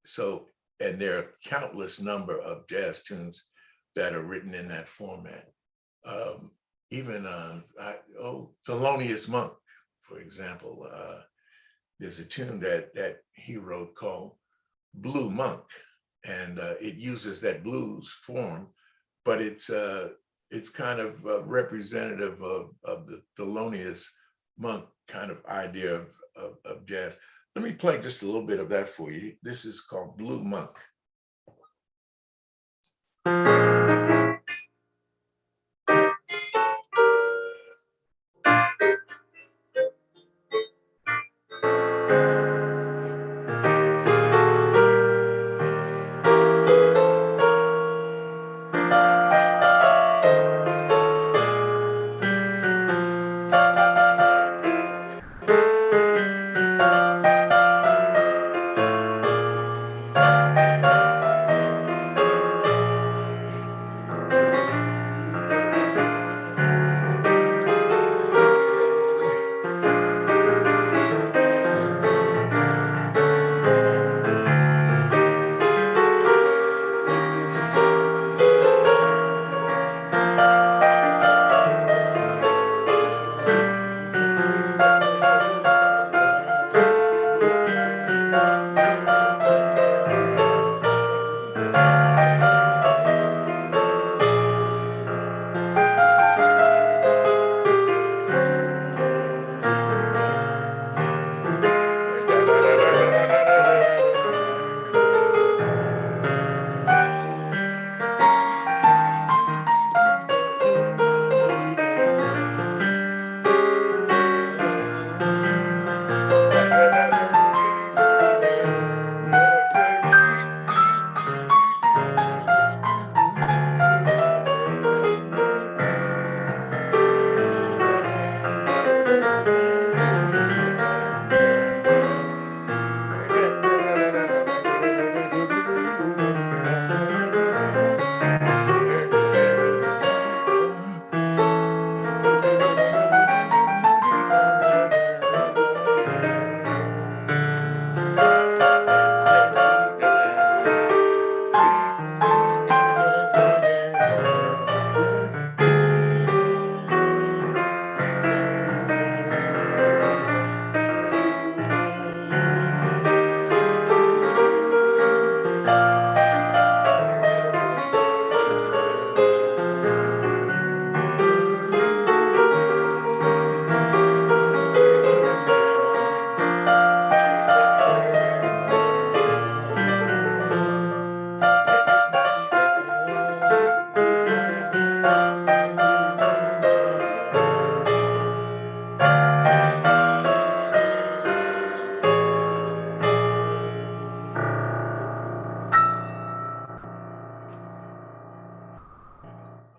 so, and there are countless number of jazz tunes that are written in that format. Even Thelonious Monk, for example, there's a tune that he wrote called Blue Monk, and it uses that blues form, but it's kind of representative of the Thelonious Monk kind of idea of jazz. Let me play just a little bit of that for you. This is called Blue Monk.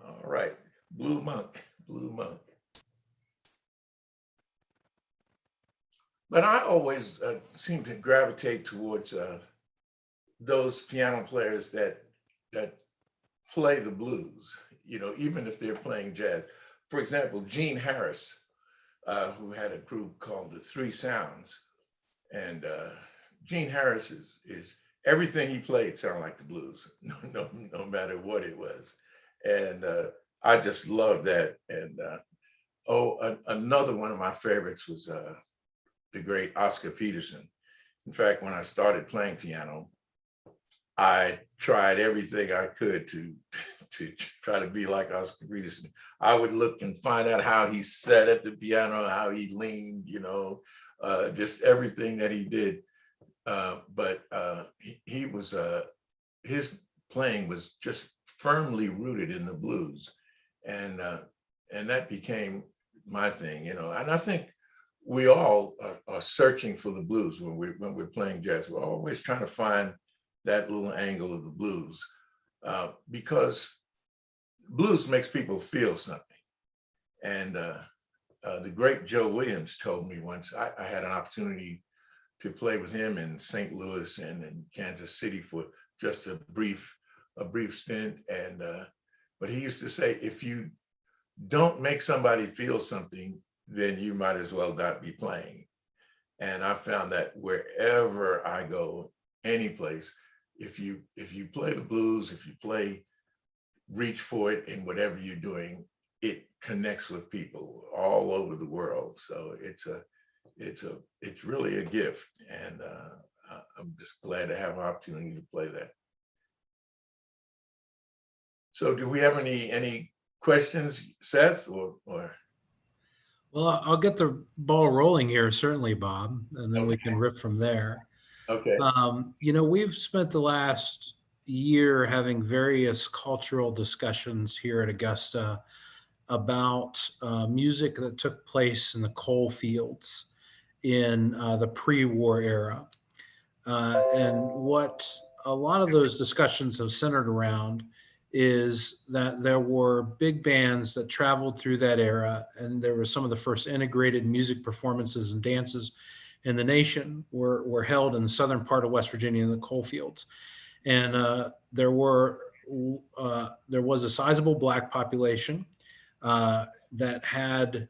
All right, Blue Monk, Blue Monk. But I always seem to gravitate towards those piano players that play the blues, you know, even if they're playing jazz. For example, Gene Harris, who had a group called the Three Sounds, and Gene Harris is everything he played sounded like the blues, no matter what it was, and I just love that. And another one of my favorites was the great Oscar Peterson. In fact, when I started playing piano, I tried everything I could to try to be like Oscar Peterson. I would look and find out how he sat at the piano, how he leaned, you know, just everything that he did. But he was his playing was just firmly rooted in the blues, and that became my thing, you know. And I think we all are searching for the blues when we're playing jazz. We're always trying to find that little angle of the blues, because blues makes people feel something. And the great Joe Williams told me once, I had an opportunity to play with him in St. Louis and in Kansas City for just a brief stint. And but he used to say, if you don't make somebody feel something, then you might as well not be playing. And I found that wherever I go, any place. If you play the blues, if you reach for it in whatever you're doing, it connects with people all over the world. So it's really a gift, and I'm just glad to have an opportunity to play that. So do we have any questions, Seth, or? Well, I'll get the ball rolling here, certainly, Bob, and then we can rip from there. Okay. We've spent the last year having various cultural discussions here at Augusta about music that took place in the coal fields in the pre-war era. And what a lot of those discussions have centered around is that there were big bands that traveled through that era, and there were some of the first integrated music performances and dances in the nation were held in the southern part of West Virginia in the coal fields. And there was a sizable Black population that had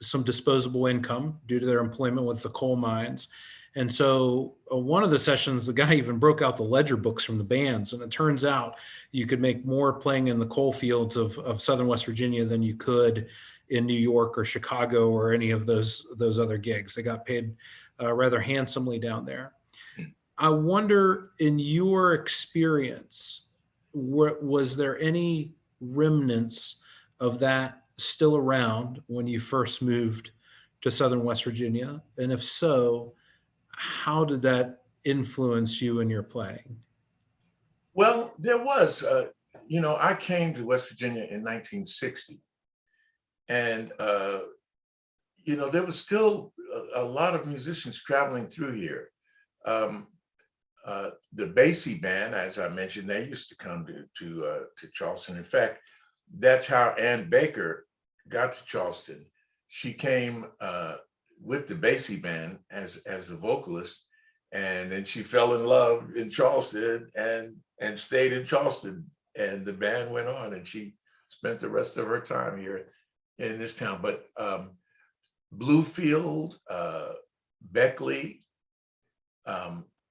some disposable income due to their employment with the coal mines. And so one of the sessions, the guy even broke out the ledger books from the bands. And it turns out you could make more playing in the coal fields of Southern West Virginia than you could in New York or Chicago or any of those other gigs. They got paid rather handsomely down there. I wonder, in your experience, was there any remnants of that still around when you first moved to Southern West Virginia? And if so, how did that influence you in your playing? Well, there was, I came to West Virginia in 1960, and, there was still a lot of musicians traveling through here. The Basie band, as I mentioned, they used to come to Charleston. In fact, that's how Ann Baker got to Charleston. She came with the Basie band as the vocalist, and then she fell in love in Charleston and stayed in Charleston, and the band went on, and she spent the rest of her time here in this town. But Bluefield, Beckley,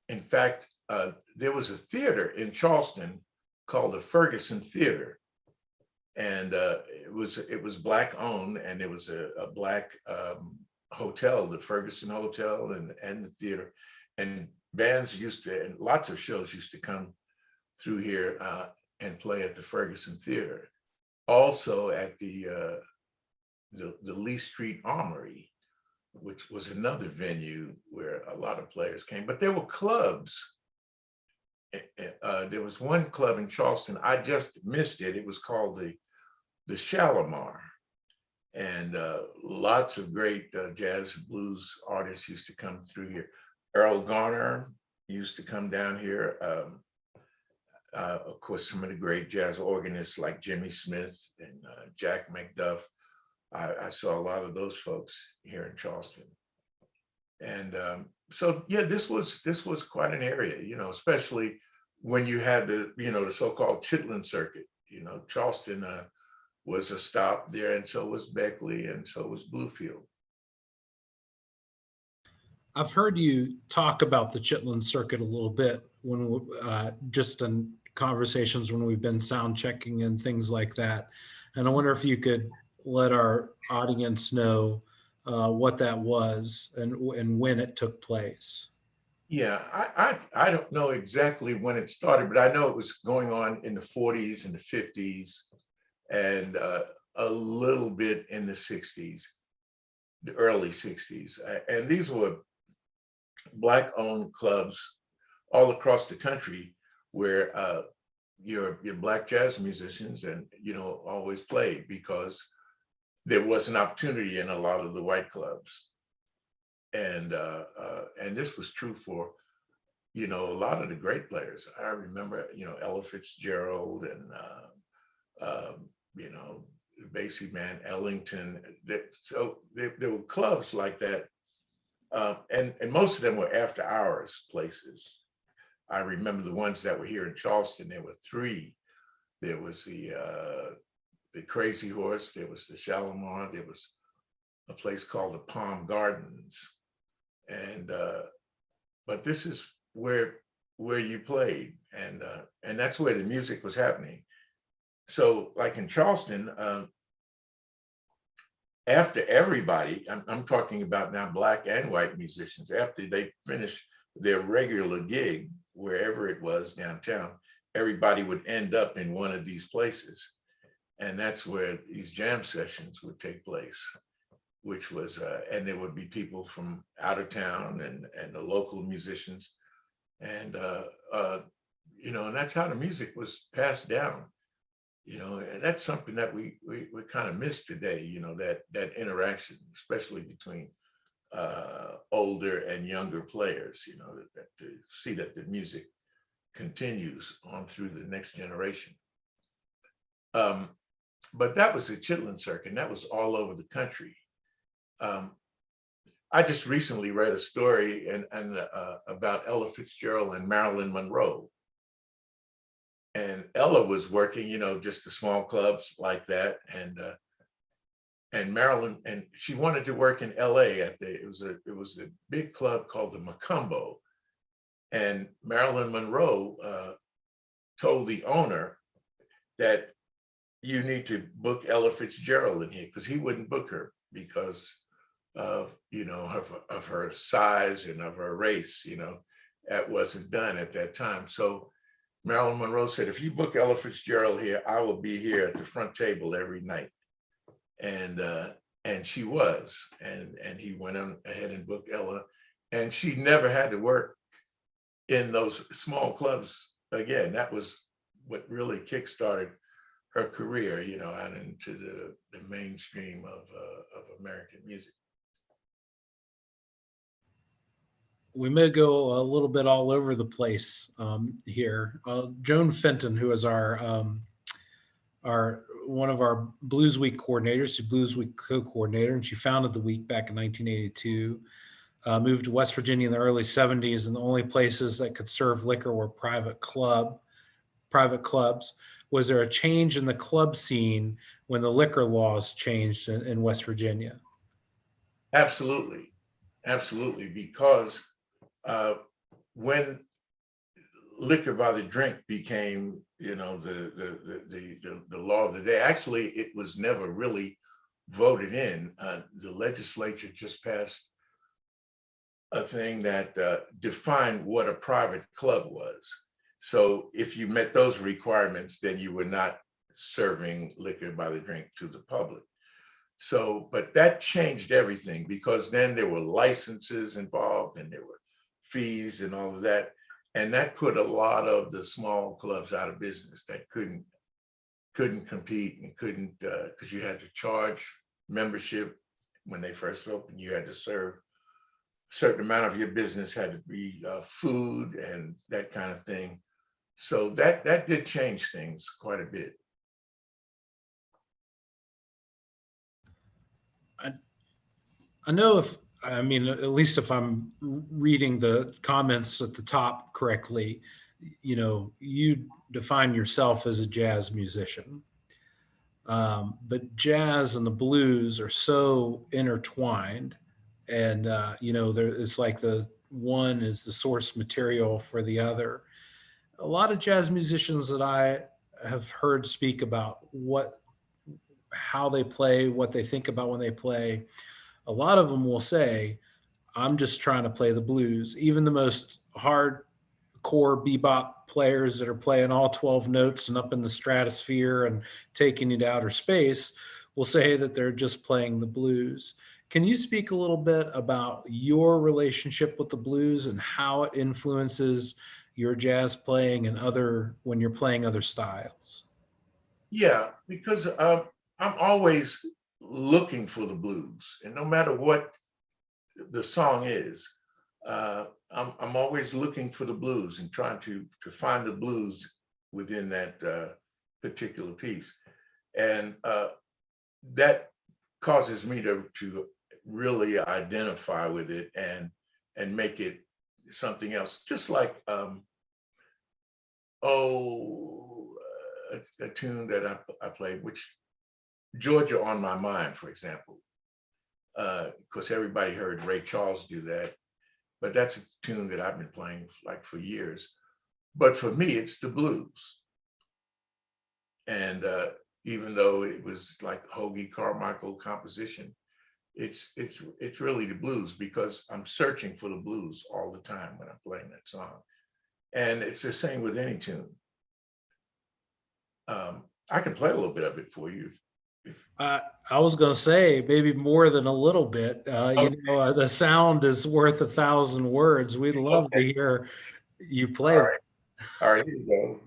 in fact, there was a theater in Charleston called the Ferguson Theater, and it was Black owned, and it was a Black hotel, the Ferguson Hotel, and the theater, and bands and lots of shows used to come through here and play at the Ferguson Theater. Also at the Lee Street Armory, which was another venue where a lot of players came. But there were clubs. There was one club in Charleston, I just missed it. It was called the Shalimar. And lots of great jazz blues artists used to come through here. Earl Garner used to come down here. Of course, some of the great jazz organists like Jimmy Smith and Jack McDuff. I saw a lot of those folks here in Charleston. And so, yeah, this was quite an area, especially when you had the so-called Chitlin circuit. Charleston was a stop there, and so was Beckley, and so was Bluefield. I've heard you talk about the Chitlin circuit a little bit when just in conversations when we've been sound checking and things like that. And I wonder if you could let our audience know what that was and when it took place. Yeah, I don't know exactly when it started, but I know it was going on in the 40s and the 50s, and a little bit in the 60s, the early 60s. And these were Black-owned clubs all across the country where your Black jazz musicians always played, because there was an opportunity in a lot of the white clubs. And this was true for, a lot of the great players. I remember, Ella Fitzgerald and, the Basie band, Ellington. So there were clubs like that. And most of them were after hours places. I remember the ones that were here in Charleston, there were three. There was the Crazy Horse, there was the Shalimar, there was a place called the Palm Gardens. And but this is where where you played, and that's where the music was happening. So like in Charleston, after everybody, I'm talking about now Black and white musicians, after they finished their regular gig, wherever it was downtown, everybody would end up in one of these places. And that's where these jam sessions would take place, which was, and there would be people from out of town and the local musicians. And, and that's how the music was passed down. And that's something that we kind of miss today, that interaction, especially between older and younger players, that to see that the music continues on through the next generation. But that was the Chitlin Circuit, and that was all over the country. I just recently read a story about Ella Fitzgerald and Marilyn Monroe. And Ella was working, just the small clubs like that, and Marilyn, and she wanted to work in LA it was a big club called the Macumbo, and Marilyn Monroe told the owner that you need to book Ella Fitzgerald in here, because he wouldn't book her because of of her size and of her race. That wasn't done at that time. So Marilyn Monroe said, if you book Ella Fitzgerald here, I will be here at the front table every night. And she was, and he went on ahead and booked Ella, and she never had to work in those small clubs again. That was what really kickstarted her career, out into the mainstream of American music. We may go a little bit all over the place here. Joan Fenton, who is our one of our Blues Week coordinators, she's Blues Week co-coordinator, and she founded the week back in 1982. Moved to West Virginia in the early 70s, and the only places that could serve liquor were private clubs. Was there a change in the club scene when the liquor laws changed in West Virginia? Absolutely, because when liquor by the drink became, the law of the day, actually, it was never really voted in. The legislature just passed a thing that defined what a private club was. So if you met those requirements, then you were not serving liquor by the drink to the public. So, but that changed everything, because then there were licenses involved and there were fees and all of that. And that put a lot of the small clubs out of business that couldn't compete and couldn't, because you had to charge membership when they first opened. You had to serve a certain amount of your business had to be food and that kind of thing. So that did change things quite a bit. I know at least if I'm reading the comments at the top correctly, you define yourself as a jazz musician. But jazz and the blues are so intertwined, and it's like the one is the source material for the other. A lot of jazz musicians that I have heard speak about how they play, what they think about when they play, a lot of them will say, I'm just trying to play the blues. Even the most hardcore bebop players that are playing all 12 notes and up in the stratosphere and taking it to outer space will say that they're just playing the blues. Can you speak a little bit about your relationship with the blues and how it influences your jazz playing and when you're playing other styles? Yeah, because I'm always looking for the blues, and no matter what the song is, I'm always looking for the blues and trying to find the blues within that particular piece, and that causes me to really identify with it and make it something else. Just like a tune that I played, which Georgia on My Mind, for example. Of course, everybody heard Ray Charles do that, but that's a tune that I've been playing like for years. But for me, it's the blues. And even though it was like Hoagie Carmichael composition, it's really the blues, because I'm searching for the blues all the time when I'm playing that song. And it's the same with any tune. I can play a little bit of it for you. I was going to say maybe more than a little bit. Okay. The sound is worth 1,000 words. We'd love to hear you play. All right. All right, here you go.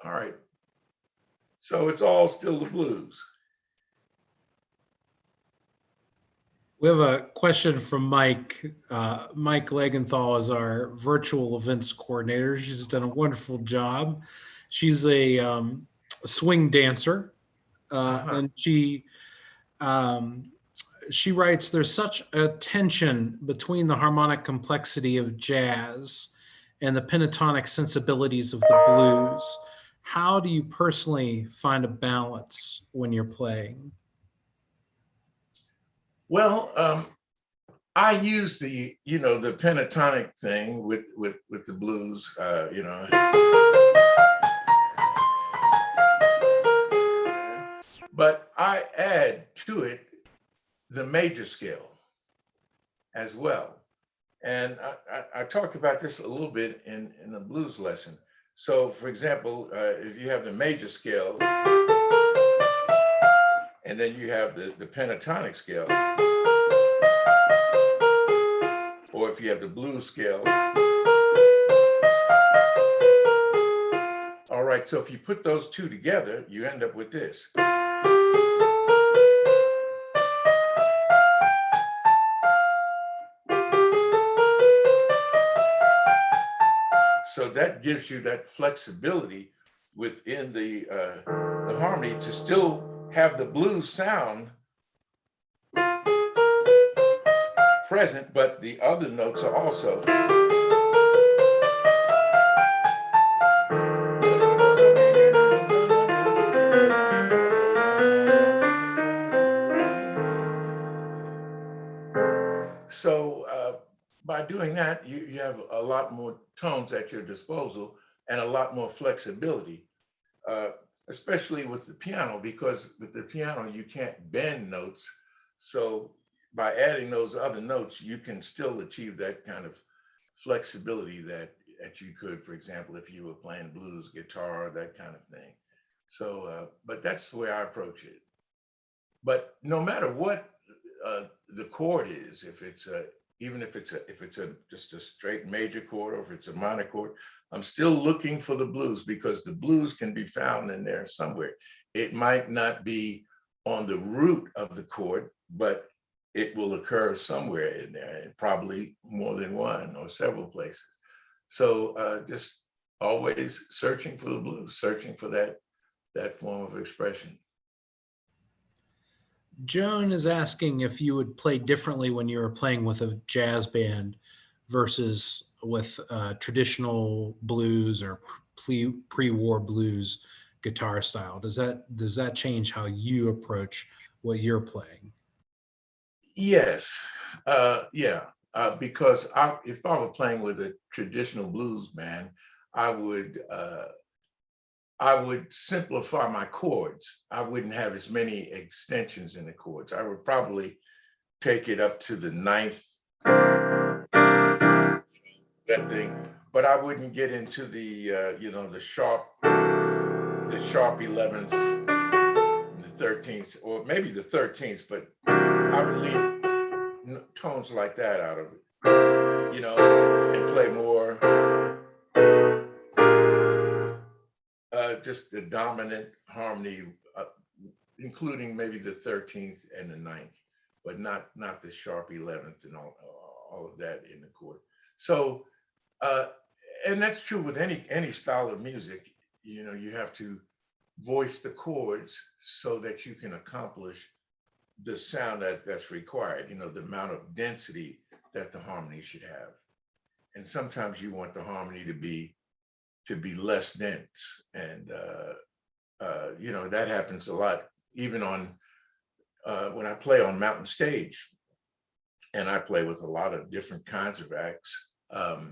All right. So it's all still the blues. We have a question from Mike. Mike Legenthal is our virtual events coordinator. She's done a wonderful job. She's a swing dancer, Uh-huh. and um, she writes, "There's such a tension between the harmonic complexity of jazz and the pentatonic sensibilities of the blues. How do you personally find a balance when you're playing?" Well, I use the pentatonic thing with the blues, but I add to it the major scale as well. And I talked about this a little bit in the blues lesson. So, for example, if you have the major scale and then you have the pentatonic scale, or if you have the blues scale, all right, so if you put those two together, you end up with this. So that gives you that flexibility within the harmony to still have the blues sound present, but the other notes are also. So by doing that, you have a lot more tones at your disposal and a lot more flexibility, uh, especially with the piano, because with the piano, you can't bend notes. So by adding those other notes, you can still achieve that kind of flexibility that you could, for example, if you were playing blues, guitar, that kind of thing. So, but that's the way I approach it. But no matter what the chord is, if it's a even if it's a just a straight major chord or if it's a minor chord, I'm still looking for the blues because the blues can be found in there somewhere. It might not be on the root of the chord, but it will occur somewhere in there, and probably more than one or several places. So just always searching for the blues, searching for that form of expression. Joan is asking if you would play differently when you were playing with a jazz band versus with traditional blues or pre-war blues guitar style. Does that change how you approach what you're playing? Yes, yeah, because if I were playing with a traditional blues band, I would uh, I would simplify my chords. I wouldn't have as many extensions in the chords. I would probably take it up to the ninth, that thing, but I wouldn't get into the sharp 11th, the 13th, or maybe the 13th, but I would leave tones like that out of it, and play more just the dominant harmony, uh, including maybe the 13th and the ninth, but not the sharp 11th and all of that in the chord. So, uh, and that's true with any style of music. You have to voice the chords so that you can accomplish the sound that's required. The amount of density that the harmony should have. And sometimes you want the harmony to be less dense, and that happens a lot, even on when I play on mountain stage, and I play with a lot of different kinds of acts. I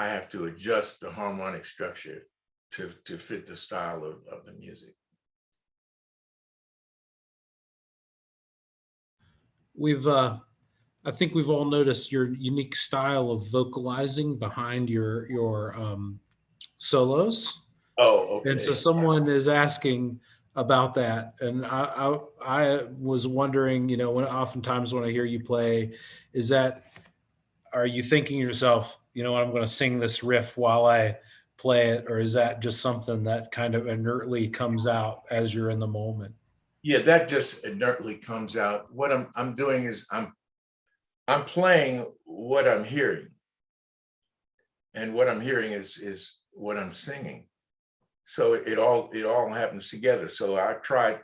have to adjust the harmonic structure to fit the style of the music. I think we've all noticed your unique style of vocalizing behind your solos. Oh, And so okay. someone is asking about that, and I was wondering, when oftentimes when I hear you play, is that are you thinking to yourself, what, I'm going to sing this riff while I play it, or is that just something that kind of inertly comes out as you're in the moment? Yeah, that just inertly comes out. What I'm doing is I'm playing what I'm hearing, and what I'm hearing is what I'm singing. So it all happens together. So I try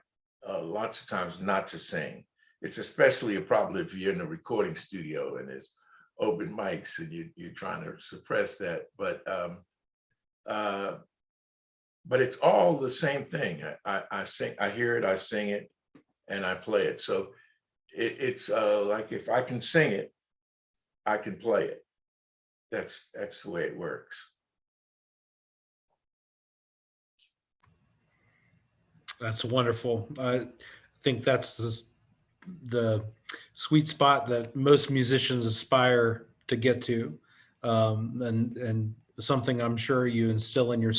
lots of times not to sing. It's especially a problem if you're in a recording studio and there's open mics and you're trying to suppress that. Uh, but it's all the same thing. I sing, I hear it, I sing it, and I play it. So it's like if I can sing it, I can play it. That's the way it works. That's wonderful. I think that's the sweet spot that most musicians aspire to get to, and something I'm sure you instill in your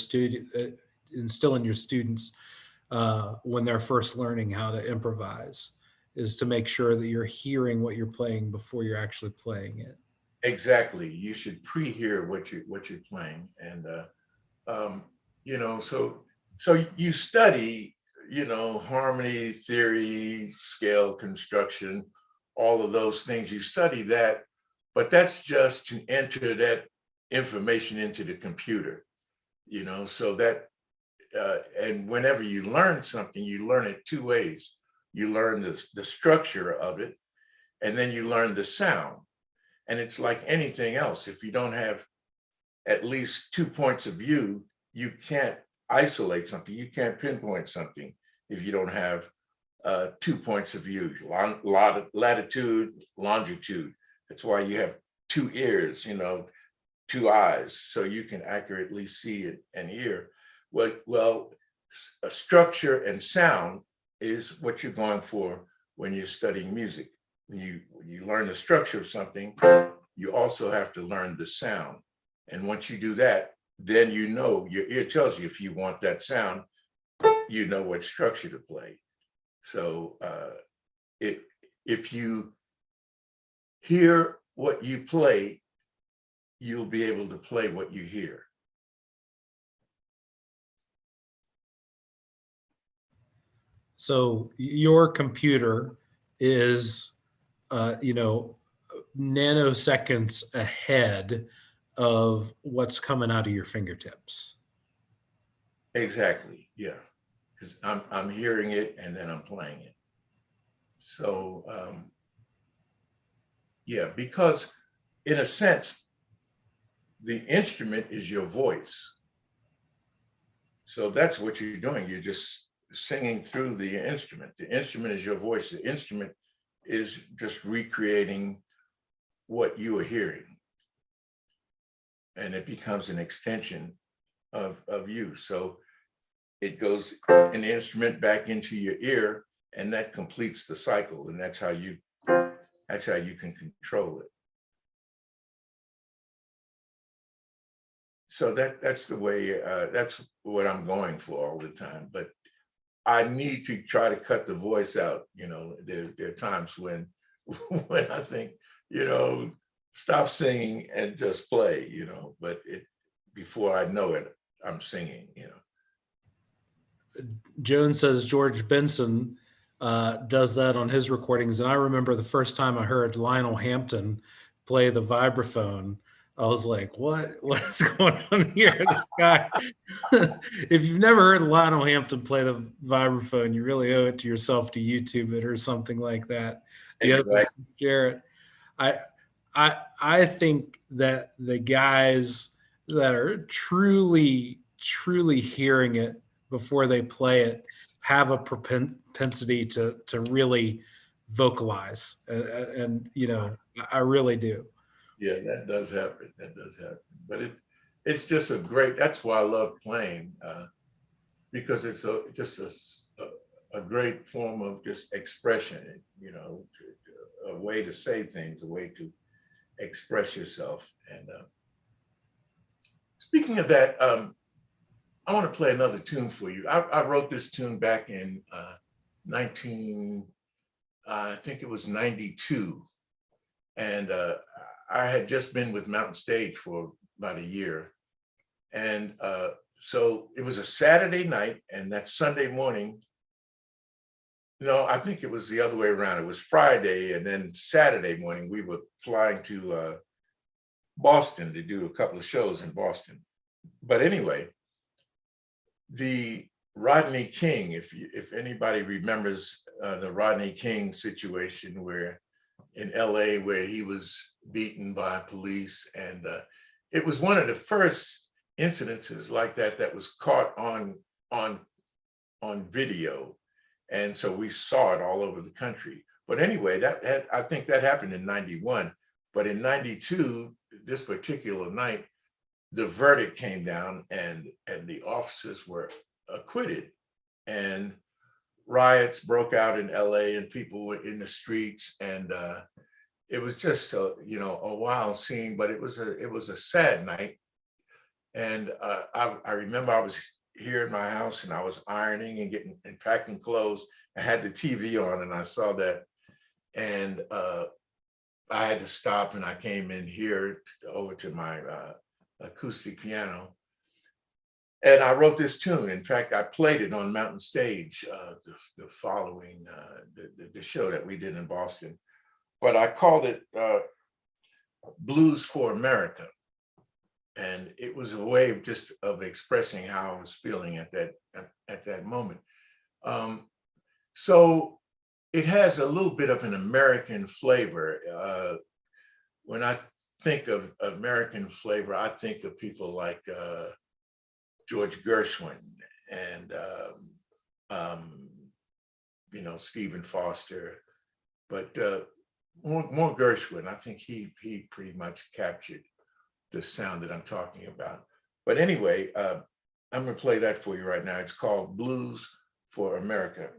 students when they're first learning how to improvise, is to make sure that you're hearing what you're playing before you're actually playing it. Exactly. You should pre-hear what you're playing, and um, so you study, harmony theory, scale construction, all of those things. You study that, but that's just to enter that information into the computer. So that and whenever you learn something, you learn it two ways. You learn the structure of it, and then you learn the sound. And it's like anything else. If you don't have at least 2 points of view, you can't isolate something. You can't pinpoint something if you don't have 2 points of view, latitude, longitude. That's why you have two ears, two eyes, so you can accurately see it and hear. Well, a structure and sound is what you're going for when you're studying music. When you learn the structure of something, you also have to learn the sound. And once you do that, then your ear tells you if you want that sound, you know what structure to play. So if you hear what you play, you'll be able to play what you hear. So your computer is, nanoseconds ahead of what's coming out of your fingertips. Exactly. Yeah. Because I'm hearing it and then I'm playing it. So yeah, because in a sense, the instrument is your voice. So that's what you're doing. You're just singing through the instrument. The instrument is your voice. The instrument is just recreating what you are hearing. And it becomes an extension of you. So it goes an instrument back into your ear, and that completes the cycle. And that's how you can control it. So that's the way, that's what I'm going for all the time. But I need to try to cut the voice out. There are times when when I think, stop singing and just play, but before I know it, I'm singing. Joan says George Benson does that on his recordings. And I remember the first time I heard Lionel Hampton play the vibraphone, I was like, what's going on here? This guy, if you've never heard Lionel Hampton play the vibraphone, you really owe it to yourself to YouTube it or something like that. Yes, Exactly. Garrett. I, I think that the guys that are truly, truly hearing it before they play it have a propensity to really vocalize, and I really do. Yeah, that does happen. That does happen. But it's just a great. That's why I love playing, because it's just a great form of just expression. A way to say things, a way to express yourself. And speaking of that, I want to play another tune for you. I wrote this tune back in 19, I think it was 92. And I had just been with Mountain Stage for about a year. And so it was a Saturday night, and that Sunday morning, No, I think it was the other way around. It was Friday, and then Saturday morning we were flying to Boston to do a couple of shows in Boston. But anyway, the Rodney King, if anybody remembers the Rodney King situation where in LA where he was beaten by police, and it was one of the first incidences like that that was caught on video, and so we saw it all over the country. But anyway, I think that happened in '91, but in '92, this particular night, the verdict came down, and the officers were acquitted, and riots broke out in LA, and people were in the streets, and it was just a wild scene, but it was a sad night. And I remember I was here in my house, and I was ironing and getting and packing clothes. I had the TV on, and I saw that, and I had to stop, and I came in here over to my acoustic piano, and I wrote this tune. In fact, I played it on Mountain Stage the following the show that we did in Boston. But I called it Blues for America, and it was a way of just of expressing how I was feeling at that moment. So it has a little bit of an American flavor. When I think of American flavor, I think of people like George Gershwin and Stephen Foster, but more Gershwin. I think he pretty much captured the sound that I'm talking about. But anyway, I'm gonna play that for you right now. It's called Blues for America.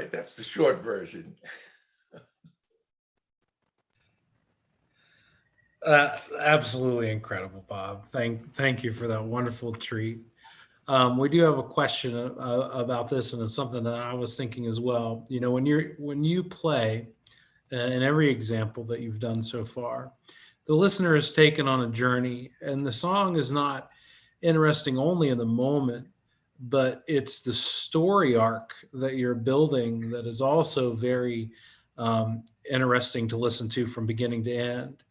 right, that's the short version. Absolutely incredible, Bob. Thank you for that wonderful treat. We do have a question about this, and it's something that I was thinking as well. You know, when you play, in every example that you've done so far, the listener is taken on a journey, and the song is not interesting only in the moment, but it's the story arc that you're building that is also very interesting to listen to from beginning to end.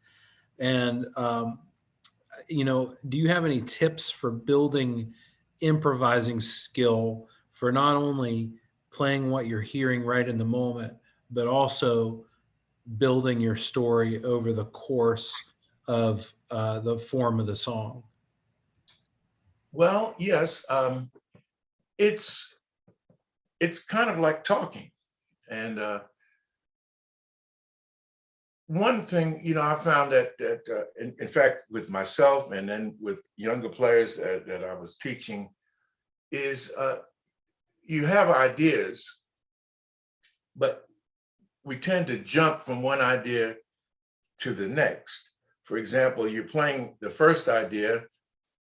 And you know, do you have any tips for building improvising skill for not only playing what you're hearing right in the moment, but also building your story over the course of the form of the song? Well, yes, it's it's kind of like talking. And one thing, you know, I found that in fact, with myself and then with younger players that I was teaching, is you have ideas, but we tend to jump from one idea to the next. For example, you're playing the first idea,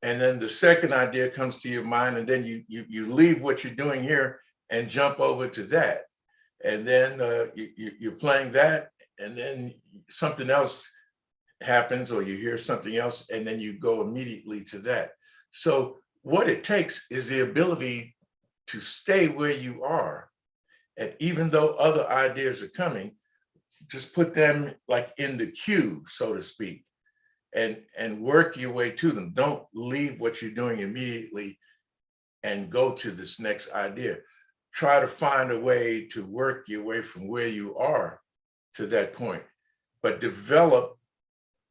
and then the second idea comes to your mind, and then you leave what you're doing here and jump over to that, and then you're playing that, and then something else happens, or you hear something else, and then you go immediately to that. So what it takes is the ability to stay where you are, and even though other ideas are coming, just put them like in the queue, so to speak, and work your way to them. Don't leave what you're doing immediately and go to this next idea. Try to find a way to work your way from where you are to that point, but develop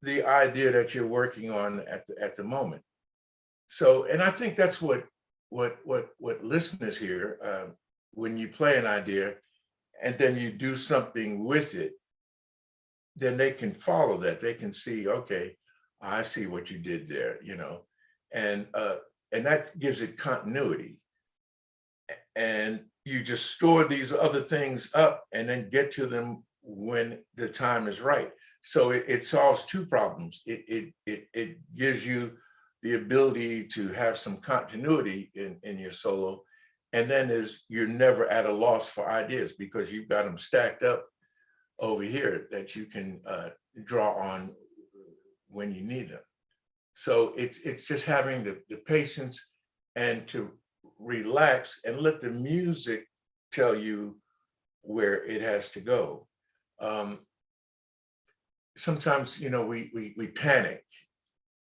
the idea that you're working on at the moment. So, and I think that's what listeners hear when you play an idea and then you do something with it, then they can follow that. They can see, okay, I see what you did there, you know, and that gives it continuity. And you just store these other things up and then get to them when the time is right. So it solves two problems. It gives you the ability to have some continuity in your solo, and then is you're never at a loss for ideas because you've got them stacked up over here that you can draw on when you need them. So it's just having the patience and to relax and let the music tell you where it has to go. Sometimes, you know, we panic.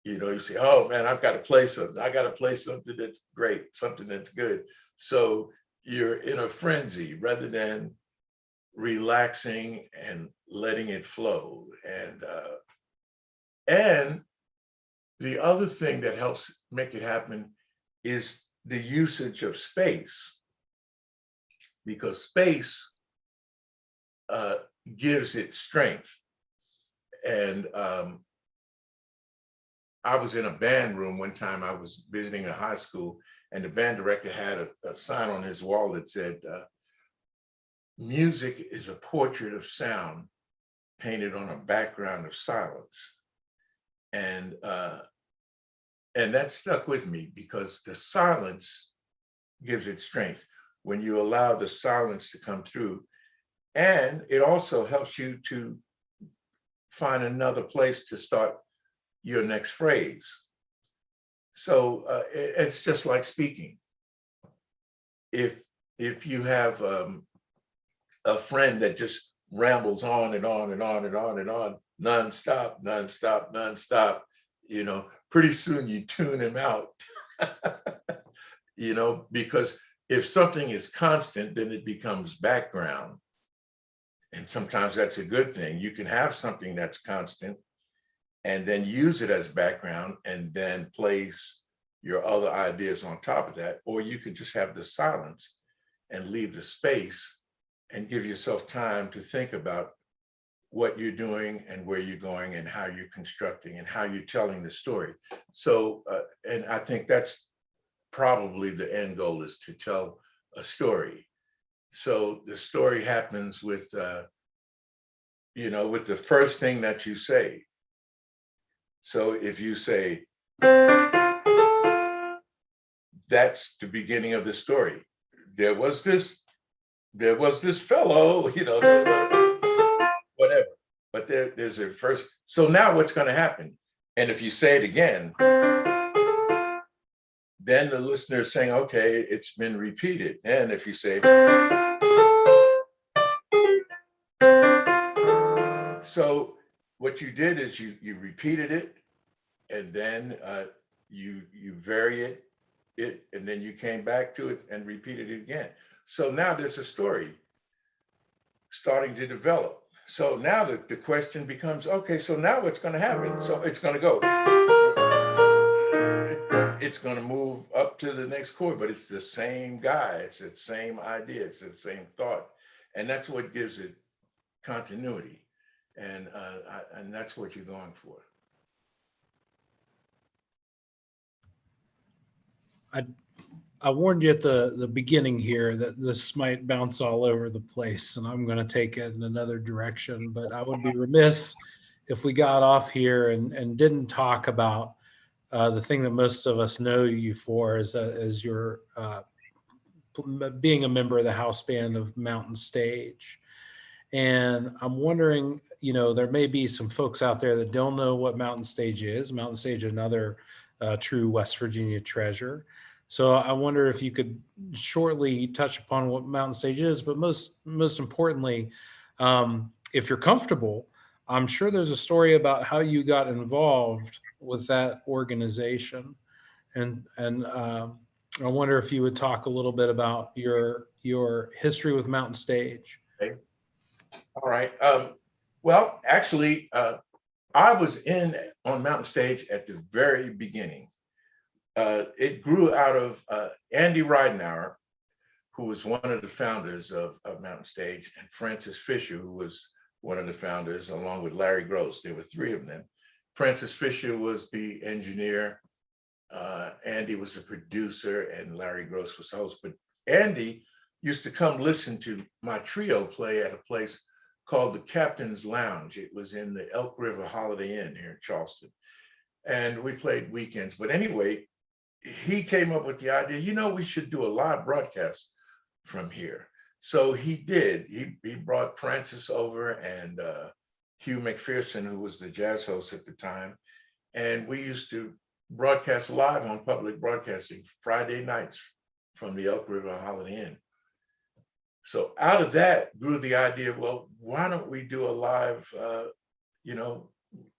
You know, you say, oh man, I've got to play something. I got to play something that's great, something that's good. So you're in a frenzy rather than relaxing and letting it flow. And the other thing that helps make it happen is the usage of space, because space gives it strength. And I was in a band room one time. I was visiting a high school, and the band director had a sign on his wall that said, music is a portrait of sound painted on a background of silence. And that stuck with me because the silence gives it strength when you allow the silence to come through. And it also helps you to find another place to start your next phrase. So it's just like speaking. If you have a friend that just rambles on and on and on and on and on, nonstop, nonstop, nonstop, you know, pretty soon you tune him out, you know, because if something is constant, then it becomes background. And sometimes that's a good thing. You can have something that's constant and then use it as background and then place your other ideas on top of that. Or you can just have the silence and leave the space and give yourself time to think about what you're doing and where you're going and how you're constructing and how you're telling the story. So, and I think that's probably the end goal, is to tell a story. So the story happens with, with the first thing that you say. So if you say, that's the beginning of the story. There was this, fellow, whatever. But there's a first. So now what's going to happen? And if you say it again, then the listener is saying, okay, it's been repeated. And if you say, so what you did is you repeated it, and then you vary it, and then you came back to it and repeated it again. So now there's a story starting to develop. So now the question becomes, okay, so now what's going to happen? So it's going to go. It's going to move up to the next chord, but it's the same guy. It's the same idea. It's the same thought. And that's what gives it continuity. And that's what you're going for. I warned you at the beginning here that this might bounce all over the place, and I'm going to take it in another direction. But I would be remiss if we got off here and didn't talk about the thing that most of us know you for, as your being a member of the house band of Mountain Stage. And I'm wondering, there may be some folks out there that don't know what Mountain Stage is. Mountain Stage, another true West Virginia treasure. So I wonder if you could shortly touch upon what Mountain Stage is, but most importantly, if you're comfortable, I'm sure there's a story about how you got involved with that organization, and I wonder if you would talk a little bit about your history with Mountain Stage. Okay. All right. Well, actually, I was on Mountain Stage at the very beginning. It grew out of Andy Ridenauer, who was one of the founders of Mountain Stage, and Francis Fisher, who was one of the founders, along with Larry Gross. There were three of them. Francis Fisher was the engineer, Andy was the producer, and Larry Gross was the host. But Andy used to come listen to my trio play at a place called the Captain's Lounge. It was in the Elk River Holiday Inn here in Charleston. And we played weekends. But anyway, he came up with the idea, we should do a live broadcast from here. So he did. He brought Francis over and Hugh McPherson, who was the jazz host at the time. And we used to broadcast live on public broadcasting Friday nights from the Elk River Holiday Inn. So out of that grew the idea, well, why don't we do a live,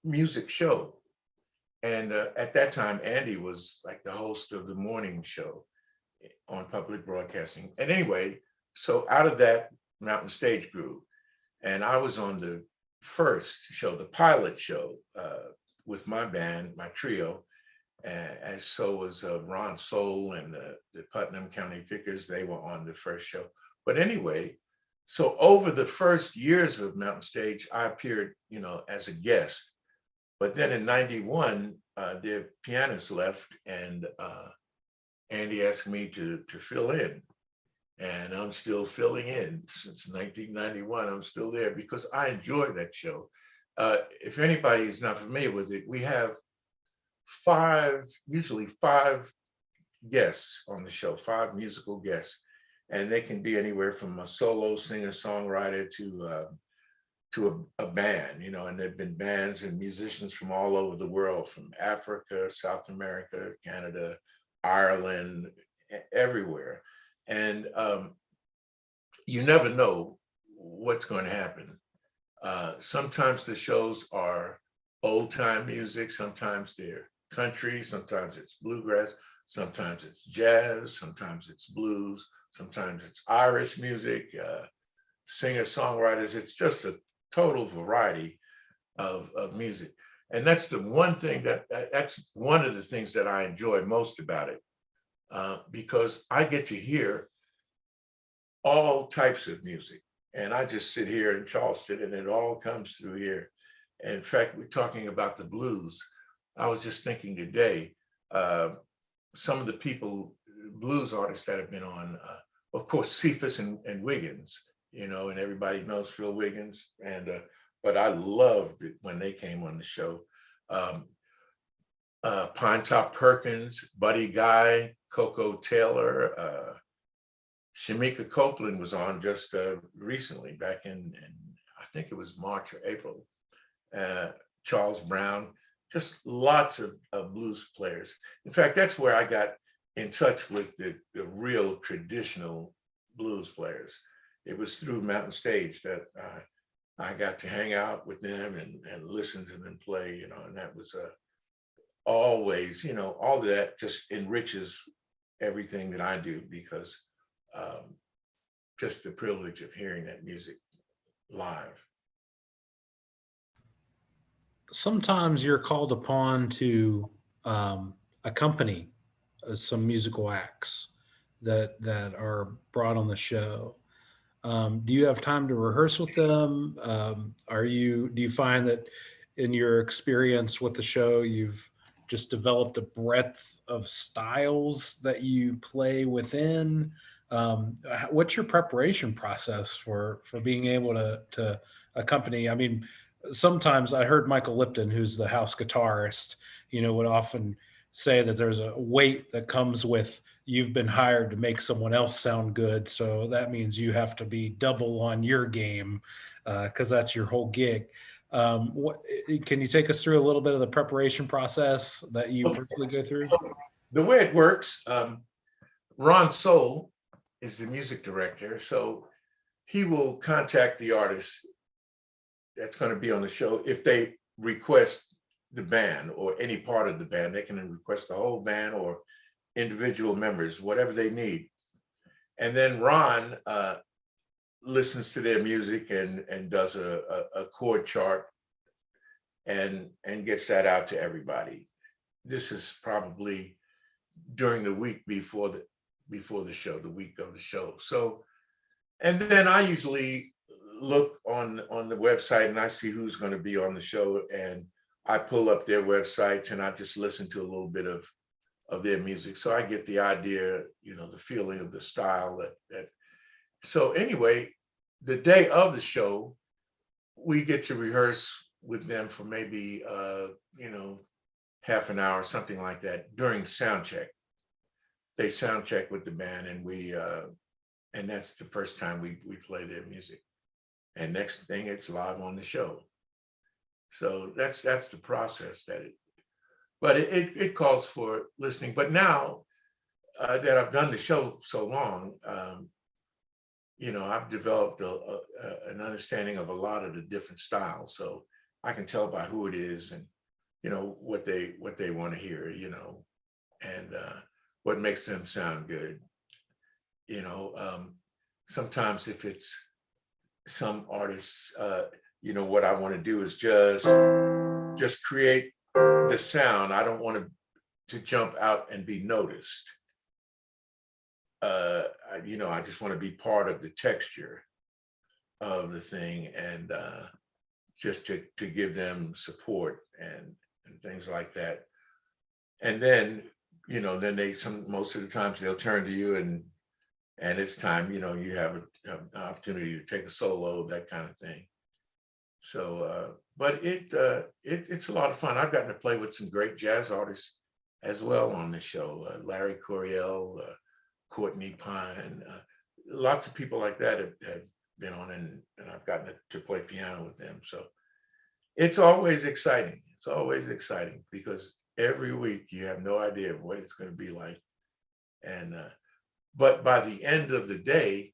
music show? And at that time, Andy was like the host of the morning show on public broadcasting. And anyway, so out of that, Mountain Stage grew. And I was on the first show, the pilot show, with my band, my trio. And so was Ron Soul and the Putnam County Pickers. They were on the first show. But anyway, so over the first years of Mountain Stage, I appeared, as a guest. But then in '91, their pianist left, and Andy asked me to fill in. And I'm still filling in since 1991. I'm still there because I enjoyed that show. If anybody is not familiar with it, we have usually five guests on the show, five musical guests. And they can be anywhere from a solo singer-songwriter to a band, and there've been bands and musicians from all over the world, from Africa, South America, Canada, Ireland, everywhere. And you never know what's going to happen. Sometimes the shows are old time music, sometimes they're country, sometimes it's bluegrass, sometimes it's jazz, sometimes it's blues, sometimes it's Irish music, singer-songwriters. It's just a total variety of music. And that's the one thing that's one of the things that I enjoy most about it, because I get to hear all types of music. And I just sit here in Charleston and it all comes through here. In fact, we're talking about the blues. I was just thinking today, some of the blues artists that have been on, of course, Cephas and Wiggins, you know, and everybody knows Phil Wiggins. And but I loved it when they came on the show. Pine Top Perkins, Buddy Guy, Coco Taylor, Shamika Copeland was on just recently, back in I think it was March or April. Charles Brown, just lots of blues players. In fact, that's where I got in touch with the real traditional blues players. It was through Mountain Stage that I got to hang out with them and listen to them play, you know, and that was always, you know, all of that just enriches everything that I do, because just the privilege of hearing that music live. Sometimes you're called upon to accompany some musical acts that are brought on the show. Do you have time to rehearse with them? Do you find that in your experience with the show, you've just developed a breadth of styles that you play within? What's your preparation process for being able to accompany? I mean, sometimes I heard Michael Lipton, who's the house guitarist, you know, would often say that there's a weight that comes with you've been hired to make someone else sound good. So that means you have to be double on your game because that's your whole gig. Can you take us through a little bit of the preparation process that you personally go through? The way it works, Ron Soul is the music director. So he will contact the artist that's going to be on the show. If they request the band or any part of the band, they can request the whole band or individual members, whatever they need. And then Ron listens to their music and does a chord chart and gets that out to everybody. This is probably during the week before the show, the week of the show. So, and then I usually look on the website and I see who's going to be on the show, and I pull up their websites and I just listen to a little bit of their music. So I get the idea, you know, the feeling of the style that. So anyway, the day of the show, we get to rehearse with them for maybe, you know, half an hour, something like that during sound check. They sound check with the band, and and that's the first time we play their music. And next thing, it's live on the show. So that's the process but it calls for listening. But now that I've done the show so long, you know, I've developed an understanding of a lot of the different styles. So I can tell by who it is and, you know, what they want to hear, you know, and what makes them sound good. You know, sometimes if it's some artists, you know, what I want to do is just create the sound. I don't want to jump out and be noticed. You know, I just want to be part of the texture of the thing, and just to give them support and things like that. And then, you know, then most of the times they'll turn to you and it's time, you know, you have an opportunity to take a solo, that kind of thing. So, but it's a lot of fun. I've gotten to play with some great jazz artists as well on the show. Larry Coryell, Courtney Pine, lots of people like that have been on, and I've gotten to play piano with them. So it's always exciting. It's always exciting because every week you have no idea what it's going to be like. And, but by the end of the day,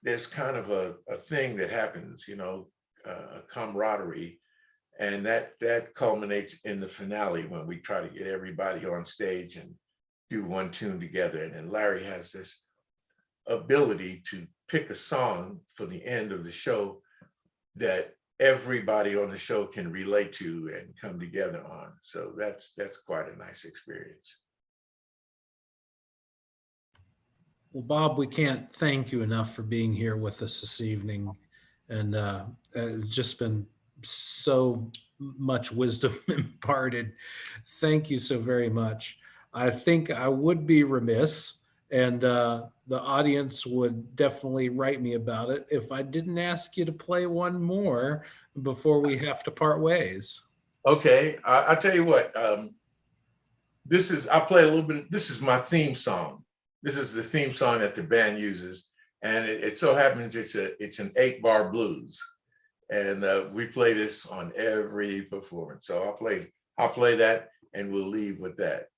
there's kind of a thing that happens, you know, a camaraderie, and that culminates in the finale when we try to get everybody on stage and do one tune together. And then Larry has this ability to pick a song for the end of the show that everybody on the show can relate to and come together on. So that's quite a nice experience. Well, Bob, we can't thank you enough for being here with us this evening. And it's just been so much wisdom imparted. Thank you so very much. I think I would be remiss and the audience would definitely write me about it if I didn't ask you to play one more before we have to part ways. Okay, I'll tell you what. I'll play a little bit. This is my theme song. This is the theme song that the band uses, and it so happens it's an 8-bar blues, and we play this on every performance. So I'll play that, and we'll leave with that.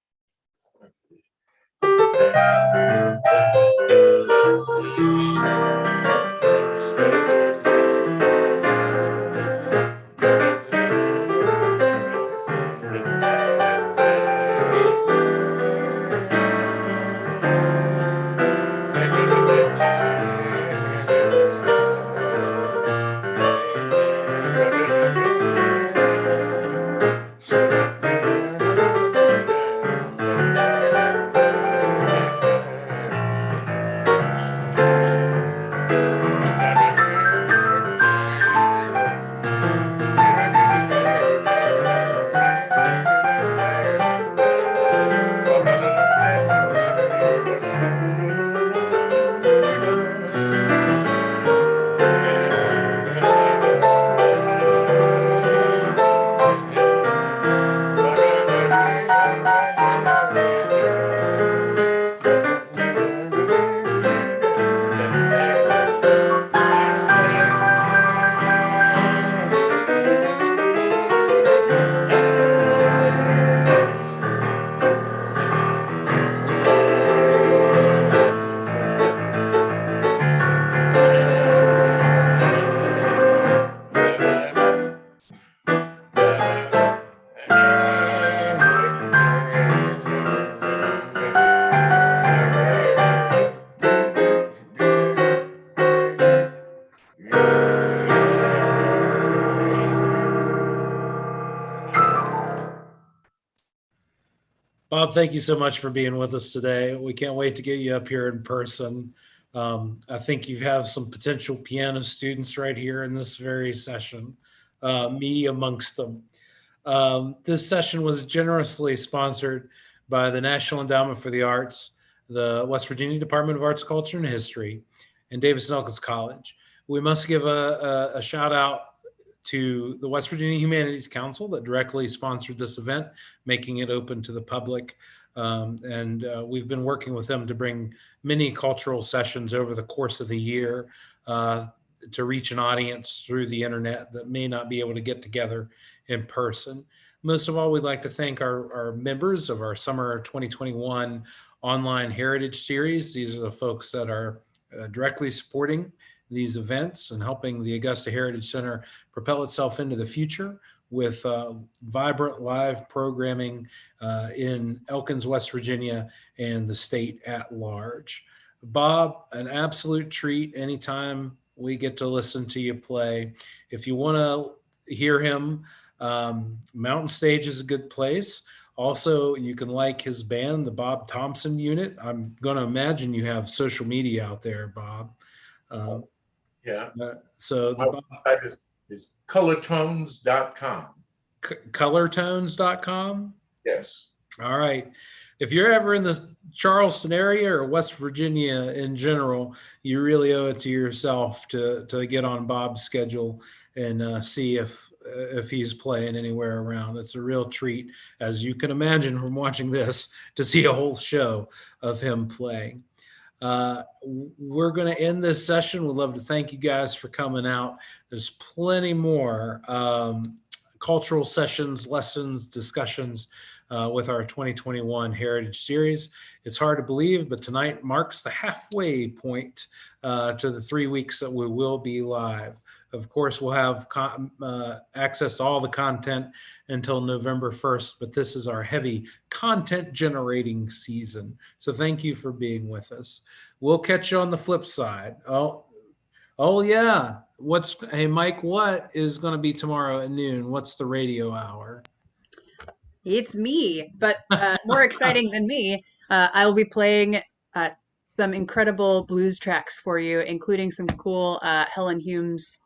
Bob, thank you so much for being with us today. We can't wait to get you up here in person. I think you have some potential piano students right here in this very session, me amongst them. This session was generously sponsored by the National Endowment for the Arts, the West Virginia Department of Arts, Culture, and History, and Davis and Elkins College. We must give a shout out to the West Virginia Humanities Council that directly sponsored this event, making it open to the public. We've been working with them to bring many cultural sessions over the course of the year to reach an audience through the internet that may not be able to get together in person. Most of all, we'd like to thank our members of our summer 2021 online heritage series. These are the folks that are directly supporting these events and helping the Augusta Heritage Center propel itself into the future with vibrant live programming in Elkins, West Virginia, and the state at large. Bob, an absolute treat anytime we get to listen to you play. If you want to hear him, Mountain Stage is a good place. Also, you can like his band, the Bob Thompson Unit. I'm going to imagine you have social media out there, Bob. Yeah. So my website is colortones.com. Colortones.com? Yes. All right. If you're ever in the Charleston area or West Virginia in general, you really owe it to yourself to get on Bob's schedule and see if he's playing anywhere around. It's a real treat, as you can imagine from watching this, to see a whole show of him playing. We're going to end this session. We'd love to thank you guys for coming out. There's plenty more cultural sessions, lessons, discussions with our 2021 Heritage Series. It's hard to believe, but tonight marks the halfway point to the 3 weeks that we will be live. Of course, we'll have access to all the content until November 1st, but this is our heavy content generating season. So thank you for being with us. We'll catch you on the flip side. Oh yeah. Hey, Mike, what is going to be tomorrow at noon? What's the radio hour? It's me, but more exciting than me. I'll be playing some incredible blues tracks for you, including some cool Helen Humes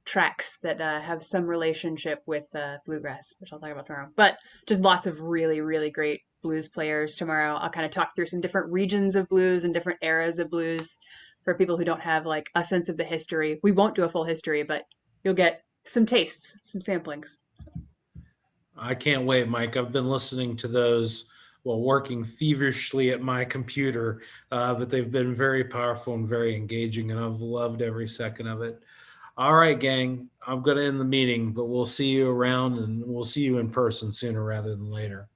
tracks that have some relationship with bluegrass, which I'll talk about tomorrow. But just lots of really, really great blues players tomorrow. I'll kind of talk through some different regions of blues and different eras of blues for people who don't have like a sense of the history. We won't do a full history, but you'll get some tastes, some samplings. I can't wait, Mike. I've been listening to those while working feverishly at my computer, but they've been very powerful and very engaging, and I've loved every second of it. All right, gang, I'm going to end the meeting, but we'll see you around, and we'll see you in person sooner rather than later.